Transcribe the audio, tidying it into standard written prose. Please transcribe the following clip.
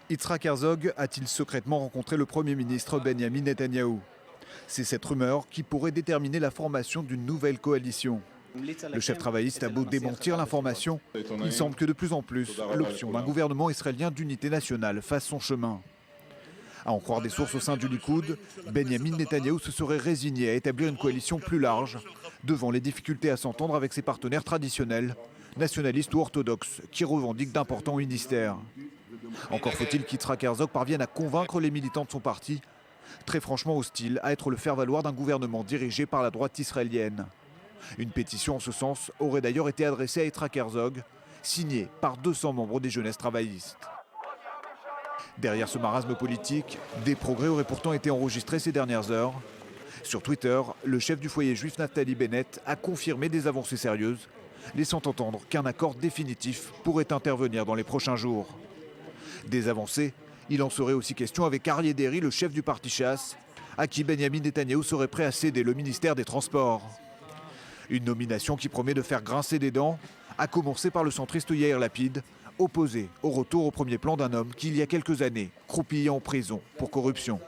Yitzhak Herzog a-t-il secrètement rencontré le Premier ministre Benyamin Netanyahou? C'est cette rumeur qui pourrait déterminer la formation d'une nouvelle coalition. Le chef travailliste a beau démentir l'information, il semble que de plus en plus, l'option d'un gouvernement israélien d'unité nationale fasse son chemin. À en croire des sources au sein du Likoud, Benyamin Netanyahou se serait résigné à établir une coalition plus large, devant les difficultés à s'entendre avec ses partenaires traditionnels, nationalistes ou orthodoxes, qui revendiquent d'importants ministères. Encore faut-il qu'Yitzhak Herzog parvienne à convaincre les militants de son parti, très franchement hostile à être le faire-valoir d'un gouvernement dirigé par la droite israélienne. Une pétition en ce sens aurait d'ailleurs été adressée à Yitzhak Herzog, signée par 200 membres des jeunesses travaillistes. Derrière ce marasme politique, des progrès auraient pourtant été enregistrés ces dernières heures. Sur Twitter, le chef du foyer juif Naftali Bennett a confirmé des avancées sérieuses, laissant entendre qu'un accord définitif pourrait intervenir dans les prochains jours. Des avancées, il en serait aussi question avec Aryeh Deri, le chef du parti Chasse, à qui Benyamin Netanyahou serait prêt à céder le ministère des Transports. Une nomination qui promet de faire grincer des dents, à commencer par le centriste Yair Lapid, opposé au retour au premier plan d'un homme qui, il y a quelques années, croupillait en prison pour corruption.